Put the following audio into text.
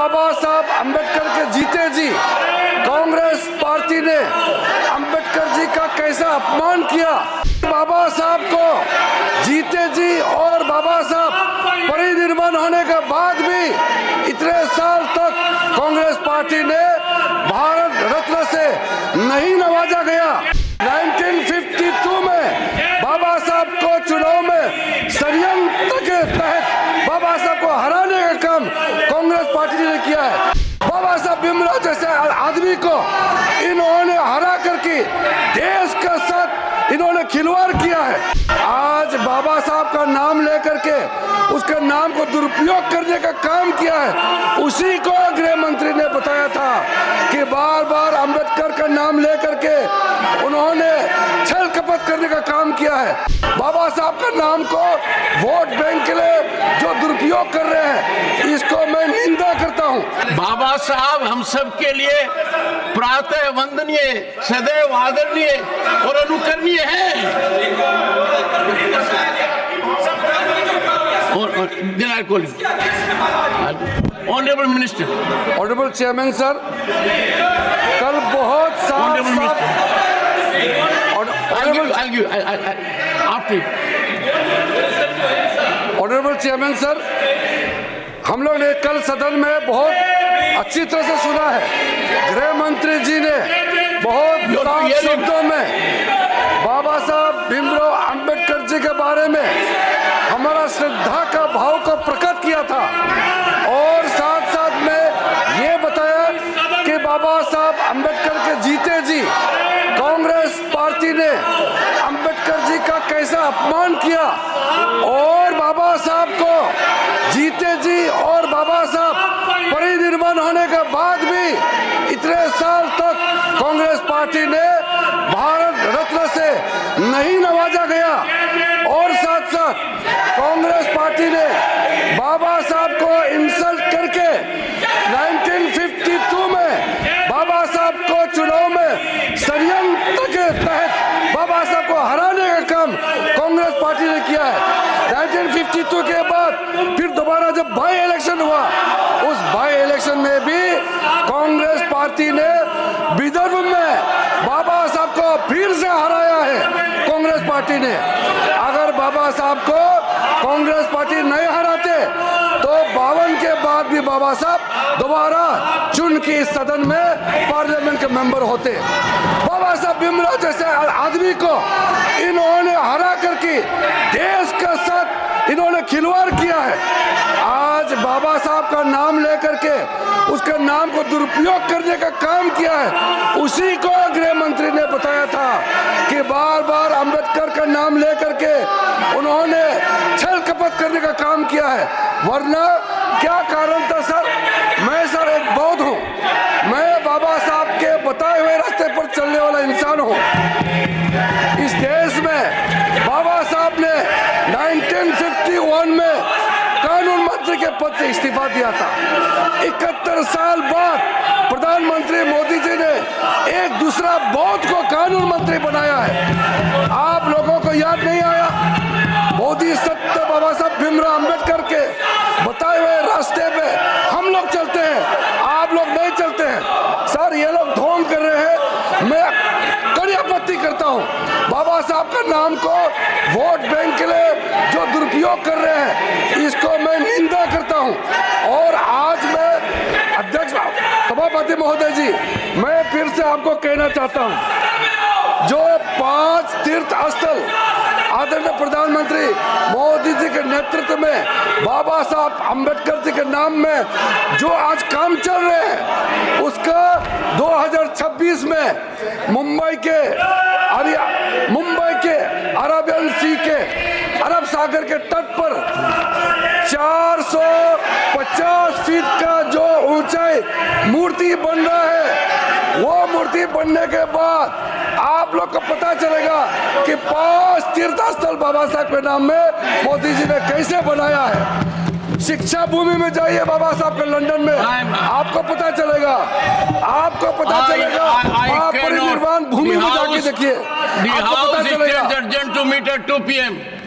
बाबा साहब अम्बेडकर के जीते जी कांग्रेस पार्टी ने अम्बेडकर जी का कैसा अपमान किया। बाबा साहब को जीते जी और बाबा साहब परिनिर्वाण होने के बाद भी इतने साल तक कांग्रेस पार्टी ने भारत रत्न से नहीं नवाजा गया। 1952 में बाबा साहब को चुनाव में षड्यंत्र के तहत बाबा साहब को हराने का काम कांग्रेस पार्टी ने किया है। बाबा साहब भीमराव जैसे आदमी को इन्होंने हरा करके देश के साथ इन्होंने खिलवाड़ किया है। आज बाबा साहब का नाम लेकर के उसके नाम को दुरुपयोग करने का काम किया है। उसी को गृह मंत्री ने बताया था कि बार बार अम्बेडकर का नाम लेकर के उन्होंने छल कपट करने का काम किया है। बाबा साहब का नाम को वोट बैंक के लिए जो दुरुपयोग कर रहे हैं, इसको मैं निंदा करता हूं। बाबा साहब हम सब के लिए प्रातः वंदनीय, सदैव आदरणीय और अनुकरणीय है। Honourable minister, honourable chairman sir, कल बहुत ऑनरेबल चेयरमैन सर, हम लोग ने कल सदन में बहुत अच्छी तरह से सुना है। गृह मंत्री जी ने बहुत साफ शब्दों में बाबा साहब भीमराव अम्बेडकर जी के बारे में हमारा श्रद्धा का भाव को प्रकट किया था और साथ साथ में ये बताया कि बाबा साहब अम्बेडकर के जीते जी कांग्रेस पार्टी ने अम्बेडकर जी का कैसा अपमान किया और बाबा साहब को जीते जी और बाबा साहब परिनिर्वाण होने के बाद भी इतने साल तक कांग्रेस पार्टी ने भारत रत्न से नहीं नवाजा गया और साथ साथ कांग्रेस पार्टी ने बाबा साहब को इंसल्ट करके 1952 में बाबा साहब को चुनाव में षड्यंत्र के तहत बाबा साहब को हराने का काम कांग्रेस पार्टी ने किया है। 1952 के बाद फिर दोबारा जब बाई इलेक्शन हुआ, उस बाई इलेक्शन में भी कांग्रेस पार्टी ने विदर्भ में बाबा साहब को फिर से हराया है। कांग्रेस पार्टी ने अगर बाबा साहब को कांग्रेस पार्टी नहीं हराते तो 52 के बाद भी बाबा साहब दोबारा चुन के इस सदन में पार्लियामेंट के मेंबर होते। बाबा साहब भीमराव जैसे आदमी को इन्होंने हरा करके देश के साथ इन्होंने खिलवाड़ किया है। आज बाबा साहब का नाम लेकर के उसके नाम को दुरुपयोग करने का काम किया है। उसी को गृह मंत्री ने बताया था कि बार बार अम्बेडकर का नाम लेकर के उन्होंने छल कपट करने का काम किया है। वरना क्या कारण था सर? मैं सर एक बौद्ध हूँ, मैं बाबा साहब के बताए हुए रास्ते पर चलने वाला इंसान हूँ। इस देश में बाबा साहब ने 1951 में कानून मंत्री के पद से इस्तीफा दिया था। 71 साल बाद प्रधानमंत्री मोदी जी ने एक दूसरा बौद्ध को कानून मंत्री बनाया है। आप लोगों को याद नहीं आया? मोदी सत्य बाबा साहब भीमराव अम्बेडकर के बताए हुए रास्ते पे हम लोग चलते हैं, आप लोग नहीं चलते हैं। सर ये लोग ढोंग कर रहे हैं, मैं कड़ी आपत्ति करता हूँ। बाबा साहब का नाम को वोट बैंक के लिए जो दुरुपयोग कर रहे हैं, इसको मैं निंदा करता हूँ। और आज मैं अध्यक्ष सभापति महोदय जी, मैं फिर से आपको कहना चाहता हूँ, जो 5 तीर्थ स्थल आदरणीय प्रधानमंत्री मोदी जी के नेतृत्व में बाबा साहब अम्बेडकर जी के नाम में जो आज काम चल रहे हैं, उसका 2026 में मुंबई के अरेबियन सी के अरब सागर के तट पर 450 फीट का जो ऊंचाई मूर्ति बन रहा है, वो मूर्ति बनने के बाद आप लोग को पता चलेगा कि 5 तीर्थ स्थल बाबा साहब के नाम में मोदी जी ने कैसे बनाया है। शिक्षा भूमि में जाइए बाबा साहब के लंदन में, आपको पता चलेगा, आपको पता चलेगा। आप परिनिर्वाण भूमि में जाके देखिए, आपको पता चलेगा।